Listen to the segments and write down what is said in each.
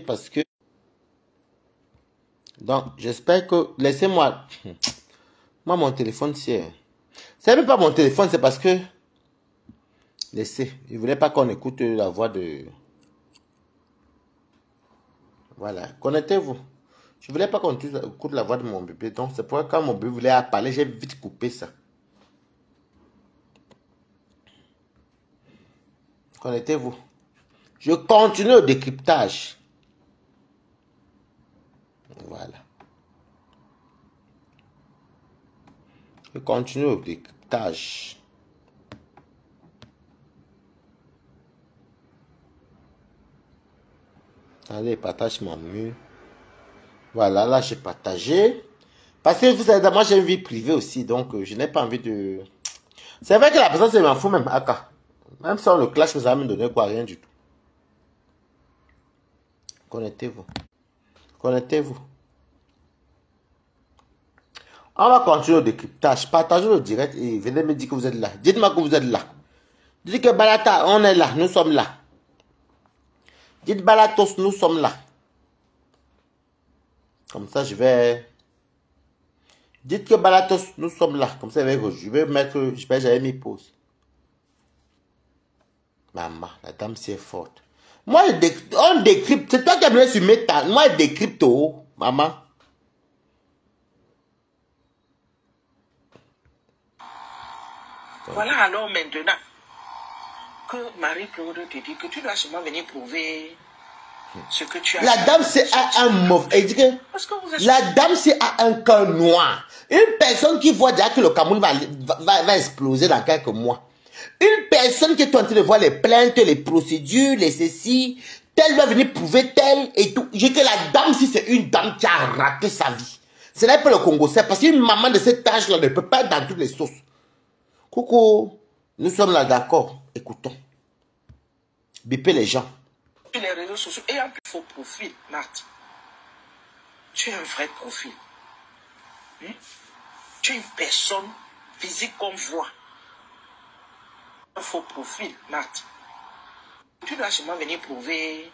parce que... Donc, j'espère que... Laissez-moi... Moi, mon téléphone, c'est... C'est même pas mon téléphone, c'est parce que... Laissez. Je ne voulais pas qu'on écoute la voix de... Voilà. Connectez-vous. Je ne voulais pas qu'on écoute la voix de mon bébé. Donc, c'est pourquoi quand mon bébé voulait parler, j'ai vite coupé ça. Connectez-vous. Je continue au décryptage. Voilà. Je continue au décryptage. Allez, partage mon mur. Voilà, là, j'ai partagé. Parce que vous savez, moi, j'ai une vie privée aussi. Donc, je n'ai pas envie de... C'est vrai que la personne, c'est m'en fout même. Aka. Même si on le clash, ça va me donner quoi? Rien du tout. Connectez-vous. Connectez-vous. On va continuer le décryptage. Partagez le direct et venez me dire que vous êtes là. Dites-moi que vous êtes là. Dites que Balata, on est là. Nous sommes là. Dites Balatos, nous sommes là. Comme ça, je vais... Dites que Balatos, nous sommes là. Comme ça, je vais mettre... J'avais mis pause. Maman, la dame, c'est forte. Moi, on décrypte. C'est toi qui as mis sur méta. Moi, je décrypte, oh, maman. Voilà alors maintenant que Marie-Claude te dit que tu dois seulement venir prouver ce que tu as. La dame, c'est un mauvais. La dame, c'est un cœur noir. Une personne qui voit déjà que le Cameroun va exploser dans quelques mois. Une personne qui est en train de voir les plaintes, les procédures, les ceci, telle va venir prouver telle et tout. J'ai que la dame, si c'est une dame qui a raté sa vie, ce n'est pas le Congo, c'est parce qu'une maman de cet âge-là ne peut pas être dans toutes les sauces. Coucou, nous sommes là d'accord, écoutons. Bipez les gens. Sur les réseaux sociaux et un faux profil, Marthe. Tu es un vrai profil. Tu es une personne physique comme voix. Un faux profil, Marthe. Tu dois seulement venir prouver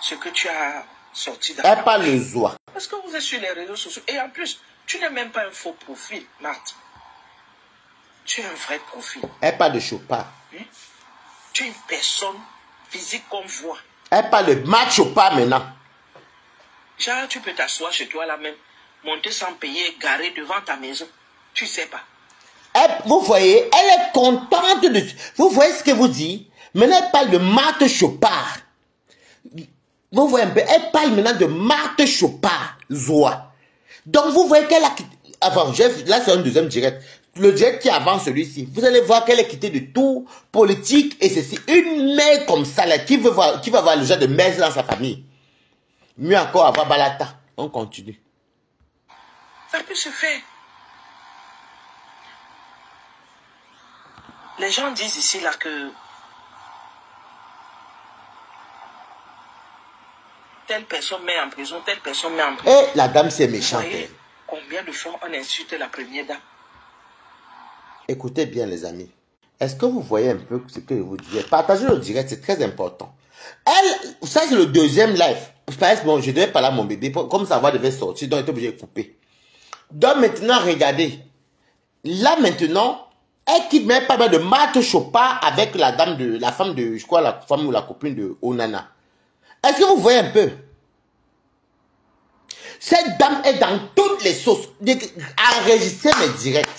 ce que tu as sorti Elle parle le zoie. Parce que vous êtes sur les réseaux sociaux. Et en plus, tu n'es même pas un faux profil, Marthe. Tu es un vrai profil. Elle parle de Chopin. Tu es une personne physique comme voix. Elle parle de Matt Chopin maintenant. Genre, tu peux t'asseoir chez toi là même, monter sans payer, garer devant ta maison. Tu sais pas. Vous voyez, elle est contente de... Vous voyez ce que vous dites? Maintenant, elle parle de Marthe Chopin. Vous voyez un peu, elle parle maintenant de Marthe Chopin, Zoa. Donc, vous voyez qu'elle a quitté... Avant, là, c'est un deuxième direct. Le direct qui avance celui-ci. Vous allez voir qu'elle est quittée de tout, politique et ceci. Une mère comme ça, là, qui va voir le genre de mère dans sa famille. Mieux encore, avoir Balata. On continue. Ça peut se faire. Les gens disent ici là que telle personne met en prison, telle personne met en prison. Et la dame, c'est méchante. Vous voyez combien de fois on insulte la première dame? Écoutez bien, les amis. Est-ce que vous voyez un peu ce que je vous disais? Partagez le direct, c'est très important. Elle, ça c'est le deuxième live. Bon, je devais parler à mon bébé, comme sa voix devait sortir, donc j'étais obligé de couper. Donc maintenant, regardez. Là maintenant, elle quitte même pas mal de Marthe Chopin avec la dame de, la femme de, je crois, la femme ou la copine de Onana. Est-ce que vous voyez un peu? Cette dame est dans toutes les sauces. Enregistrez mes directs.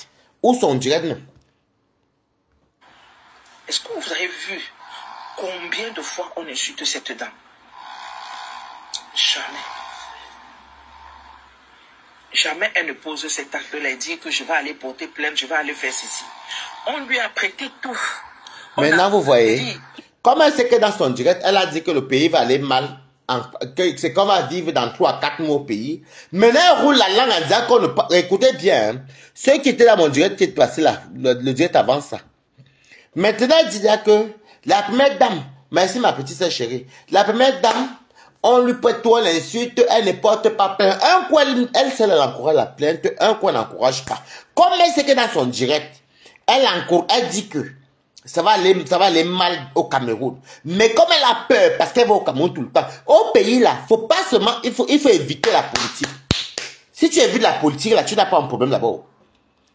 Ou son direct même. Est-ce que vous avez vu combien de fois on insulte cette dame? Jamais. Jamais elle ne pose cet acte. Elle dit que je vais aller porter plainte, je vais aller faire ceci. On lui a prêté tout. Maintenant, vous voyez, comme elle sait que dans son direct, elle a dit que le pays va aller mal, c'est qu'on va vivre dans 3 à 4 mois au pays. Maintenant, elle roule la langue en disant qu'on ne... Écoutez bien, hein, ceux qui étaient dans mon direct, qui est passé là, le direct avant ça. Maintenant, elle dit que la première dame, merci ma petite sœur chérie, la première dame, on lui prête tout, l'insulte, elle ne porte pas plainte. Un coup, elle seule, elle encourage la plainte, un coup, elle n'encourage pas. Comme elle sait que dans son direct, elle dit que ça va aller mal au Cameroun. Mais comme elle a peur, parce qu'elle va au Cameroun tout le temps, au pays là, faut pas seulement, il faut éviter la politique. Si tu évites la politique là, tu n'as pas un problème d'abord.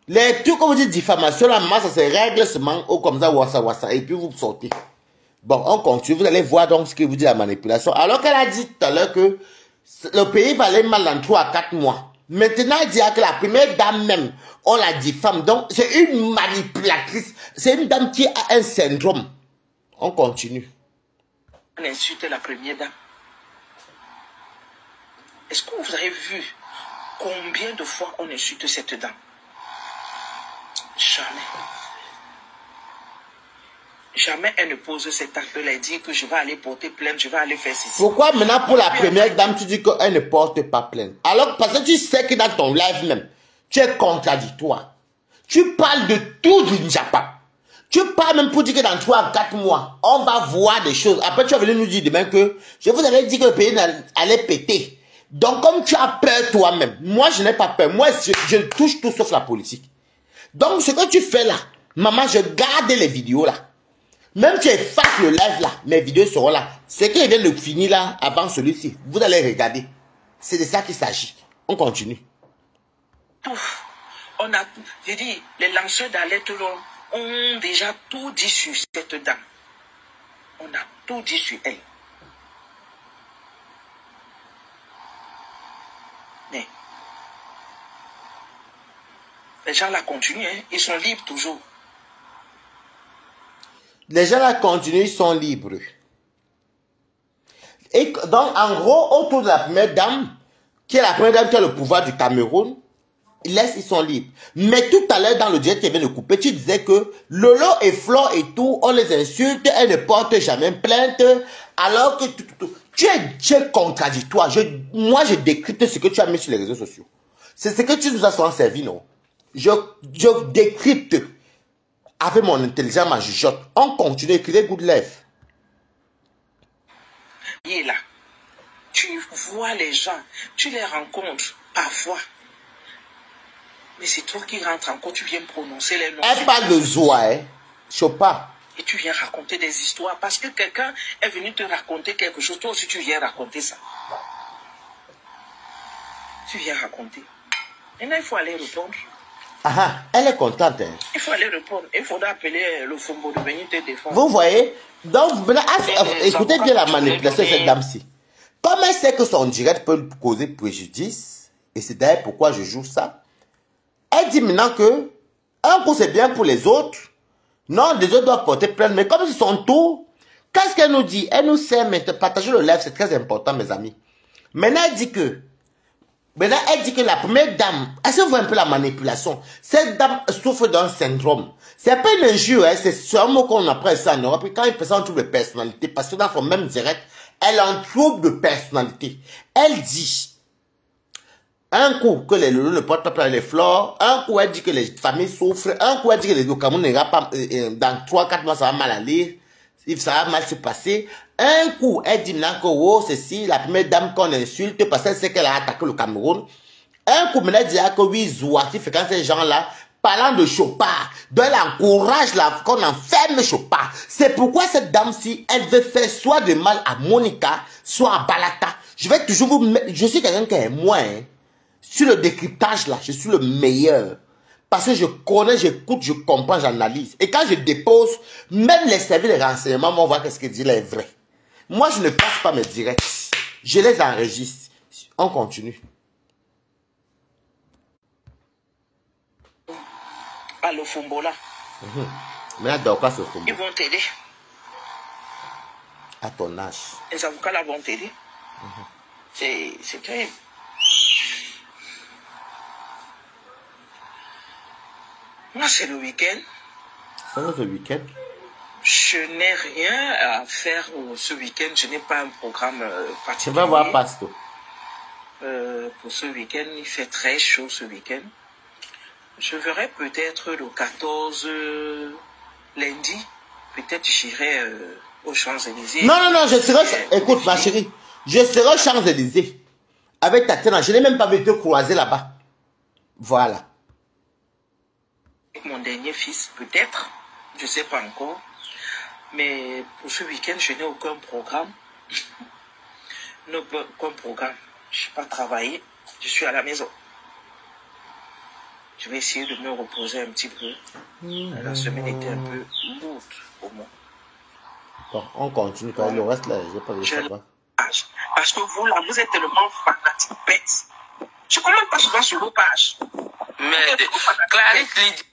Les trucs, comme vous dites, diffamation, là, ça se règle seulement comme ça, wassa, et puis vous sortez. Bon, on continue, vous allez voir donc ce que vous dit la manipulation. Alors qu'elle a dit tout à l'heure que le pays va aller mal dans 3 à 4 mois. Maintenant, elle dit que la première dame même, on la diffame. Donc, c'est une manipulatrice. C'est une dame qui a un syndrome. On continue. On insulte la première dame. Est-ce que vous avez vu combien de fois on insulte cette dame? Jamais. Jamais elle ne pose cet acte-là et dit que je vais aller porter plainte, je vais aller faire ceci. Pourquoi maintenant pour la première dame, tu dis qu'elle ne porte pas plainte? Alors, parce que tu sais que dans ton live même, tu es contradictoire. Tu parles de tout du Njapa. Tu parles même pour dire que dans 3 à 4 mois, on va voir des choses. Après, tu vas venir nous dire demain que je vous avais dit que le pays allait péter. Donc, comme tu as peur toi-même, moi, je n'ai pas peur. Moi, je touche tout sauf la politique. Donc, ce que tu fais là, maman, je garde les vidéos là. Même si tu effaces le live là, mes vidéos seront là. Ce qui vient de finir là, avant celui-ci, vous allez regarder. C'est de ça qu'il s'agit. On continue. On a, j'ai dit, les lanceurs d'alerte ont déjà tout dit sur cette dame. On a tout dit sur elle. Mais les gens la continuent, hein. Ils sont libres toujours. Les gens là continuent, ils sont libres. Et donc, en gros, autour de la première dame, qui est la première dame qui a le pouvoir du Cameroun, ils sont libres. Mais tout à l'heure, dans le direct qui vient de couper, tu disais que Lolo et Flore et tout, on les insulte, elles ne portent jamais plainte, alors que tu es contradictoire. Moi, je décrypte ce que tu as mis sur les réseaux sociaux. C'est ce que tu nous as souvent servi, non? Je décrypte. Avec mon intelligence, ma jugeote, on continue à écrire Good Life. Et là, tu vois les gens, tu les rencontres parfois. Mais c'est toi qui rentres encore, tu viens prononcer les noms. Elle parle de Zoa, hein? Chopin. Et tu viens raconter des histoires parce que quelqu'un est venu te raconter quelque chose. Toi aussi, tu viens raconter ça. Tu viens raconter. Maintenant, il faut aller répondre. Ah, elle est contente. Hein? Il faut aller répondre. Il faudra appeler le Fombo de venir te défendre. Vous voyez? Donc, écoutez bien la manipulation de cette dame-ci. Comme elle sait que son direct peut causer préjudice, et c'est d'ailleurs pourquoi je joue ça, elle dit maintenant que un coup c'est bien pour les autres. Non, les autres doivent porter plainte, mais comme c'est son tour, qu'est-ce qu'elle nous dit? Elle nous sert maintenant, partager le live, c'est très important, mes amis. Maintenant, elle dit que la première dame, est-ce que vous voyez un peu la manipulation? Cette dame souffre d'un syndrome. C'est pas une injure, hein, c'est un mot qu'on apprend ça en Europe. Et quand il fait ça, un trouble de personnalité, parce que dans son même direct, elle a un trouble de personnalité. Elle dit, un coup que les loulous ne portent pas les fleurs, un coup elle dit que les familles souffrent, un coup elle dit que les Cameroun n'ira pas, dans 3-4 mois ça va mal aller, ça va mal se passer. Un coup, elle dit maintenant que oh, ceci, la première dame qu'on insulte parce qu'elle sait qu'elle a attaqué le Cameroun. Un coup, maintenant, elle dit que oui, Zoua, qui fait quand ces gens-là, parlant de Chopard, donc elle encourage qu'on enferme Chopard. C'est pourquoi cette dame-ci, elle veut faire soit de mal à Monica, soit à Balata. Je vais toujours vous mettre, je suis quelqu'un qui est moi, hein. Sur le décryptage là, je suis le meilleur. Parce que je connais, j'écoute, je comprends, j'analyse. Et quand je dépose, même les services de renseignement vont voir ce que dit là est vrai. Moi, je ne passe pas mes directs. Je les enregistre. On continue. À le Fombo là. Mais là, quoi ce Fombo? Ils vont t'aider. À ton âge. Les avocats là vont t'aider. C'est terrible. Moi, c'est le week-end. C'est le week-end? Je n'ai rien à faire ce week-end. Je n'ai pas un programme particulier. Tu vas voir Pasto. Pour ce week-end, il fait très chaud ce week-end. Je verrai peut-être le 14 lundi. Peut-être j'irai aux Champs-Élysées. Non, je serai... Écoute, ma chérie. Je serai aux Champs-Élysées. Avec Tatiana. Je n'ai même pas vu te croiser là-bas. Voilà. Mon dernier fils, peut-être. Je ne sais pas encore. Mais pour ce week-end, je n'ai aucun programme. Aucun programme. Je n'ai pas travaillé. Je suis à la maison. Je vais essayer de me reposer un petit peu. La semaine était un peu lourde pour moi. Bon, on continue quand même. Le reste là, je n'ai pas vu ça. Parce que vous là, vous êtes tellement fanatique bête. Je ne commente pas souvent sur vos pages. Mais Clarisse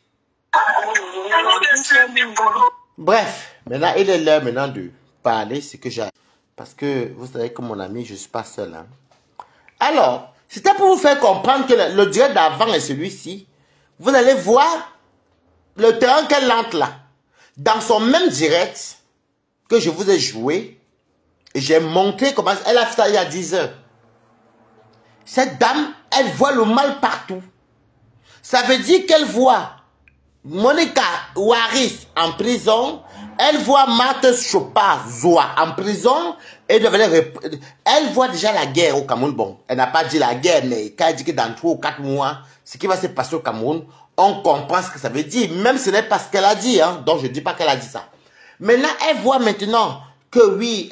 Bref, maintenant il est l'heure maintenant de parler ce que j'ai. Parce que vous savez que mon ami, je ne suis pas seul. Hein. Alors, c'était pour vous faire comprendre que le direct d'avant est celui-ci. Vous allez voir le terrain qu'elle entre là. Dans son même direct que je vous ai joué. Et j'ai montré comment elle a fait ça il y a 10 heures. Cette dame, elle voit le mal partout. Ça veut dire qu'elle voit Monica Waris en prison. Elle voit Marthe Chopard Zoa en prison. Et elle voit déjà la guerre au Cameroun. Bon, elle n'a pas dit la guerre, mais quand elle dit que dans 3 ou 4 mois, ce qui va se passer au Cameroun, on comprend ce que ça veut dire. Même si ce n'est pas ce qu'elle a dit. Hein, donc je ne dis pas qu'elle a dit ça. Maintenant, elle voit maintenant que oui,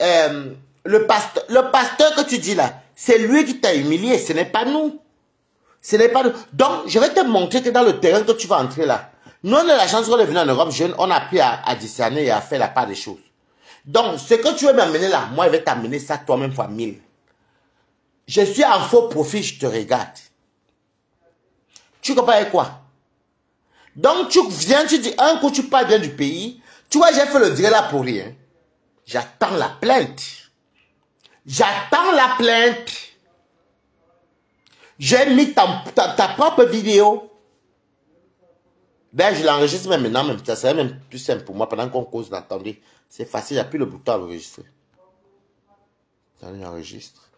le pasteur que tu dis là, c'est lui qui t'a humilié, ce n'est pas nous. Ce n'est pas nous. Donc, je vais te montrer que dans le terrain que tu vas entrer là, nous, on a la chance qu'on est venu en Europe jeune, on a appris à discerner et à faire la part des choses. Donc, ce que tu veux m'amener là, moi, je vais t'amener ça toi-même fois 1000. Je suis en faux profil, je te regarde. Tu comprends avec quoi? Donc, tu viens, tu dis, un coup, tu parles bien du pays. Tu vois, j'ai fait le direct là pour rien. J'attends la plainte. J'attends la plainte. J'ai mis ta propre vidéo. Ben, je l'enregistre même maintenant, même. Ça serait même plus simple pour moi pendant qu'on cause. Attendez, c'est facile, il n'y a plus le bouton à enregistrer. Attendez, j'enregistre.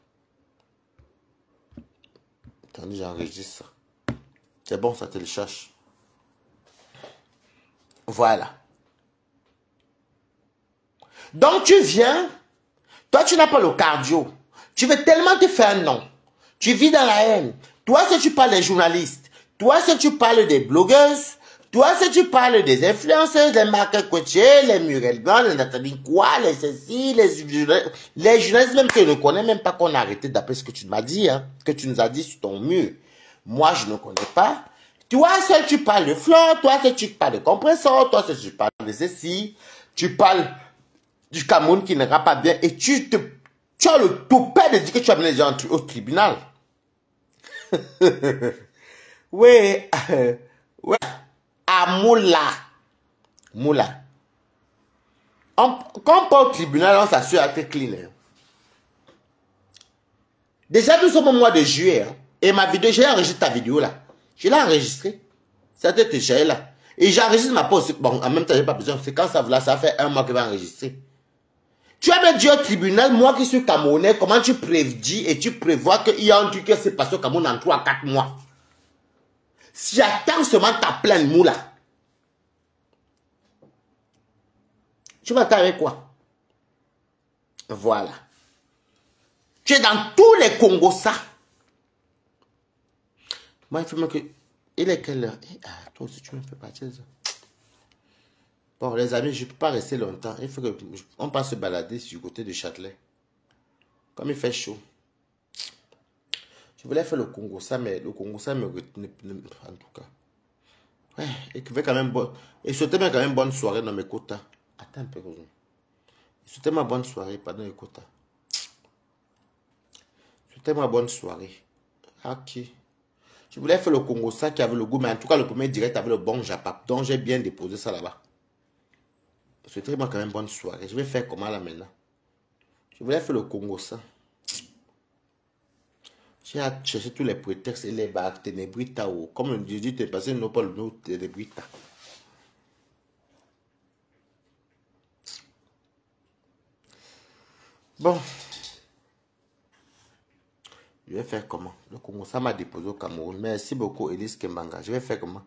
Attendez, j'enregistre ça. C'est bon, ça télécharge. Voilà. Donc, tu viens. Toi, tu n'as pas le cardio. Tu veux tellement te faire un nom. Tu vis dans la haine. Toi, si tu parles des journalistes. Toi, si tu parles des blogueuses. Toi, si tu parles des influenceurs, les Marc Coutier, les Muriel Blanc, les Nathalie Quoi, les Cécile, les journalistes même que je ne connais même pas qu'on a arrêté d'après ce que tu m'as dit, hein, que tu nous as dit sur ton mur. Moi, je ne connais pas. Toi, seul tu parles de flore, toi, seul tu parles de compresseur, toi, seul tu parles de ceci, tu parles du Cameroun qui n'ira pas bien et tu as le toupet de dire que tu as amené les gens au tribunal. Oui, ouais. À Moula. Moula. Quand on part au tribunal, on s'assure d'être clean. Hein. Déjà, nous sommes au mois de juillet. Hein, et ma vidéo, j'ai enregistré ta vidéo là. Je l'ai enregistrée. Ça tête déjà là. Et j'enregistre ma pause. Bon, en même temps, j'ai pas besoin. C'est quand ça là, ça fait 1 mois que je vais enregistrer. Tu as dit au tribunal, moi qui suis Camerounais, comment tu prédis et tu prévois qu'il y a un truc qui s'est passé au Cameroun en 3 à 4 mois. Si j'attends seulement ta plainte, Moula. Tu m'attends avec quoi? Voilà. Tu es dans tous les Congos, ça. Moi, il faut que... Il est quelle heure? Ah, toi aussi, tu me fais partir. Bon, les amis, je ne peux pas rester longtemps. Il faut qu'on passe se balader sur le côté de Châtelet. Comme il fait chaud. Je voulais faire le Congo, ça, mais le Congo, ça me retenait en tout cas. Ouais, et qui fait quand même bon. Et souhaitez quand même bonne soirée dans mes quotas. Attends un peu. Souhaitez-moi bonne soirée pendant les quotas. Souhaitez-moi bonne soirée. Ok. Je voulais faire le Congo, ça qui avait le goût, mais en tout cas, le premier direct avait le bon Japap. Donc, j'ai bien déposé ça là-bas. Souhaitez-moi quand même bonne soirée. Je vais faire comment là maintenant? Je voulais faire le Congo, ça. J'ai cherché tous les prétextes et les barres, ténébrita ou comme on dit, tu es passé, non pas le nom ténébrita. Bon. Je vais faire comment? Le Congo, ça m'a déposé au Cameroun. Merci beaucoup, Elise Kembanga. Je vais faire comment?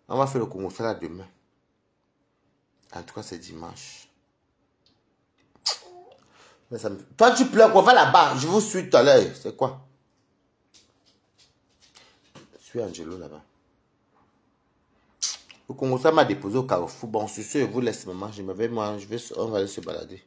On va faire le Congo, ça là demain. En tout cas, c'est dimanche. Mais ça me... Toi, tu pleures, on va là-bas. Je vous suis tout à l'heure. C'est quoi? Je suis Angelo là-bas. Le Congo, ça m'a déposé au Carrefour. Bon, sur ce, je vous laisse, maman. Je me vais, moi, on va aller se balader.